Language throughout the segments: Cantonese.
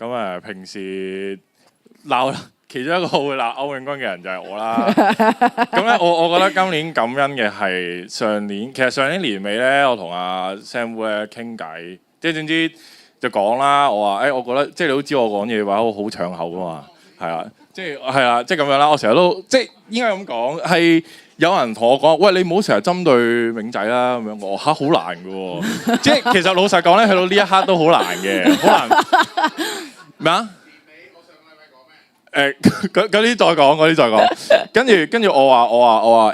咁平時鬧其中一個會鬧歐永君嘅人就係我啦。咁咧我覺得今年感恩嘅係上年，其實上年年尾咧，我同阿 Sam 咧傾偈，即係總之就講啦。我話我覺得即係你都知我講嘢話好搶口噶嘛，係啦，即係咁樣啦。我成日都即係應該咁講係。有人同我講：喂，你唔好成日針對永仔啦咁樣。我好難嘅喎，即係其實老實講咧，去到呢一刻都好難嘅，好難咩啊？嗰啲再講，跟住我話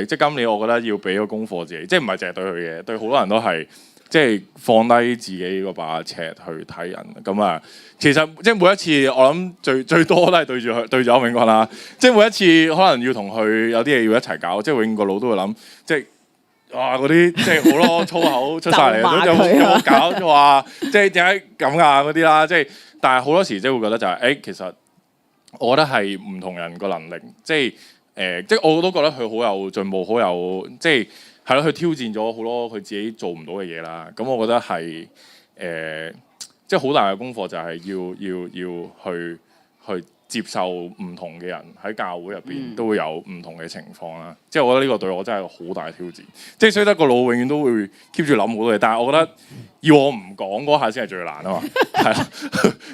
即係今年我覺得要俾個功課自己，即係唔係淨係對佢嘅，對好多人都係即係放低自己嗰把尺去睇人咁啊。其實即係每一次，我諗最多都係對住歐永君啦。即係每一次可能要同佢有啲嘢要一齊搞，即係永個腦都會諗，即係哇嗰啲即係好多粗口出晒嚟，有冇搞錯啊？即係點解咁啊嗰啲啦？即係但係好多時即係會覺得就係其實我覺得係唔同人個能力，即係我都覺得佢好有進步，好有即係係咯，佢挑戰咗好多佢自己做唔到嘅嘢啦。咁我覺得係即係好大嘅功課，就係要去接受唔同嘅人喺教會入邊都會有唔同嘅情況啦。即係我覺得呢個對我真係好大挑戰。即係雖得個腦永遠都會 keep 住諗好多嘢，但係我覺得要我唔講嗰下先係最難啊嘛。係啦，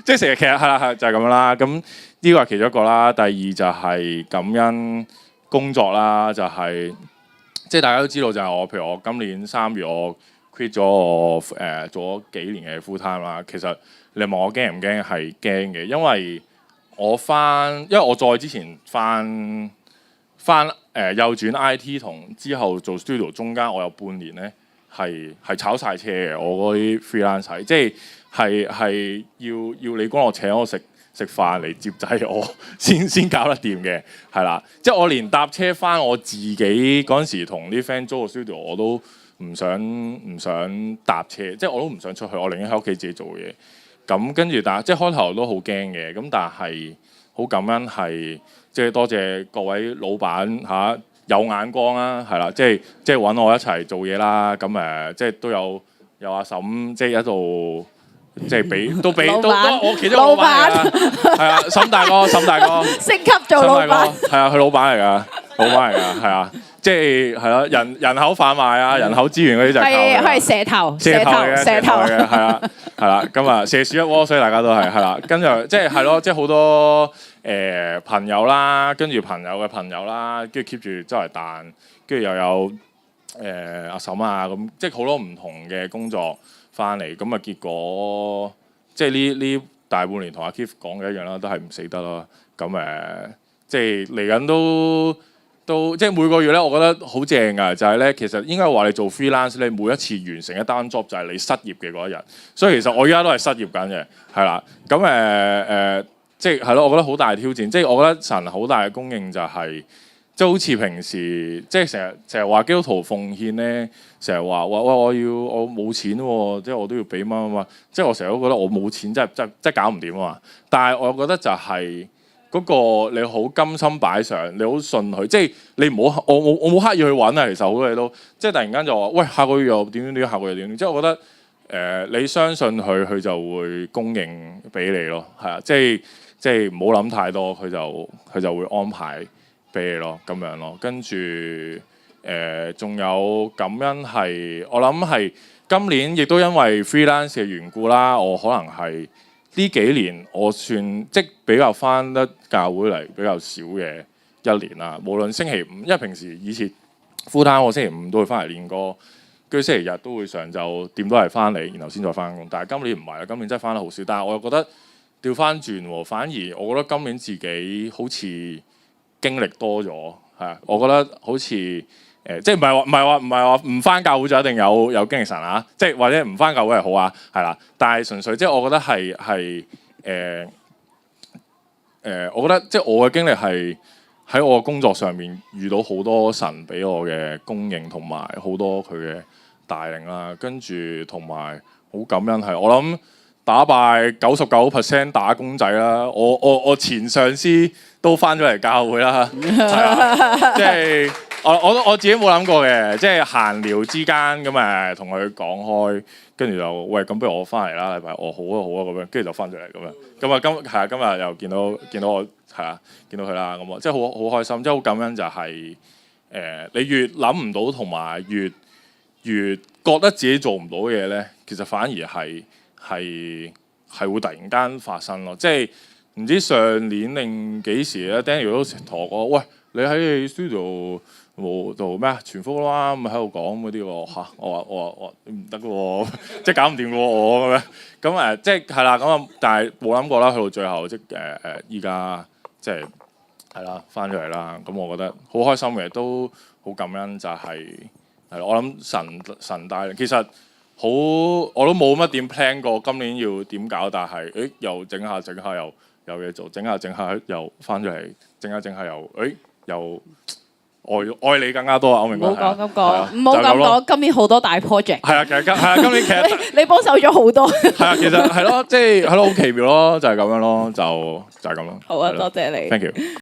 即係成日其實係啦，就係咁樣啦。咁呢個係其中一個啦。第二就係感恩工作啦，就係即係大家都知道就係我，譬如我今年3月我 quit 咗我做咗幾年嘅 full time 啦。其實你問我驚唔驚，係驚嘅，因為我再之前翻右轉 IT 同之後做 studio 中間，我有半年咧係炒晒車嘅。我嗰啲 freelance 即係要李光樂請我食飯嚟接濟我先搞得掂嘅，係啦。即係我連搭車翻我自己嗰陣時同啲 friend 租個 studio 我都唔想搭車，即係我都唔想出去，我寧願喺屋企自己做嘢。咁跟住即係開頭都好驚嘅，咁但係好感恩係即係多謝各位老闆有眼光啦，係啦，即係揾我一齊做嘢啦。咁即係都有阿嬸即係喺度即係俾都我其中老闆嚟㗎，係啊，沈大哥升級做老闆，係啊，佢老闆嚟㗎，係啊。即係咯，人口販賣啊，人口資源嗰啲就係靠係蛇頭嘅，係啦，咁啊蛇鼠一窩，所以大家都係啦，跟住即係咯，即係好多朋友啦，跟住朋友嘅朋友啦，跟住 keep 住周圍彈，跟住又有阿嬸啊咁，即係好多唔同嘅工作翻嚟，咁啊結果即係呢大半年同阿 Keith 講嘅一樣啦，都係唔死得咯，咁即係嚟緊都即係每個月咧，我覺得好正㗎，就係咧，其實應該話你做 freelance 咧，每一次完成一單 job 就係你失業嘅嗰一日，所以其實我而家都係失業緊嘅，係啦，咁即係係咯，我覺得好大挑戰，即係我覺得神好大嘅供應就係，即係好似平時即係成日話基督徒奉獻咧，成日話我冇錢喎，即係我都要俾乜，即係我成日都覺得我冇錢真係搞唔掂啊嘛，但係我覺得就係。嗰個你好甘心擺上，你好信佢，即係你唔好我冇刻意去揾啊。其實好多嘢都即係突然間就話，喂，下個月又點，下個月點，即係我覺得你相信佢，佢就會供應俾你咯，係啊，即係唔好諗太多，佢就會安排俾你咯，咁樣咯。跟住仲有感恩係，我諗係今年亦都因為 freelance 嘅緣故啦，我可能係。呢幾年我算即比較返得教會嚟比較少嘅一年啦。無論星期五，因為平時以前 full time 我星期五都會返嚟練歌，跟住星期日都會上晝點都係返嚟，然後先再返工。但係今年唔係啦，今年真係返得好少。但係我又覺得調返轉喎，反而我覺得今年自己好似經歷多咗，係啊，我覺得好似。即係唔係話唔返教會就一定有經歷神啊！即係或者唔返教會係好啊，係啦。但係純粹即係我覺得係我覺得即係我嘅經歷係喺我嘅工作上面遇到好多神俾我嘅供應，同埋好多佢嘅帶領啦。跟住同埋好感恩係我諗打敗99% 打工仔啦。我前上司都返咗嚟教會啦，係啊，即係。我自己冇諗過嘅，即係閒聊之間咁誒同佢講開，跟住就喂咁不如我翻嚟啦，禮拜好啊咁樣，跟住就翻咗嚟咁樣。咁啊今日又見到我係啊，見到佢啦咁啊，即係好開心，即係好感恩就係你越諗唔到同埋越覺得自己做唔到嘅嘢咧，其實反而係會突然間發生咯，即係唔知上年定幾時咧 Daniel 都同我講，喂，你喺 studio 度咩啊？傳福啦，咁喺度講嗰啲喎嚇，我話唔得嘅喎，即係搞唔掂嘅喎我咁樣，咁即係係啦，咁啊，但係冇諗過啦，去到最後即係依家即係係啦，翻咗嚟啦，咁我覺得好開心嘅，都好感恩就係我諗神帶領，其實我都冇乜點 plan 過今年要點搞，但係又整下又有嘢做，整下又翻咗嚟，整下又愛你更加多啊！我明白。唔好講咁講，唔好咁講。今年好多大 project。係啊，今年其實你幫手咗好多。係啊，其實係咯，即係好奇妙咯，就係咁樣咯，就係咁咯。好啊，多謝你。Thank you。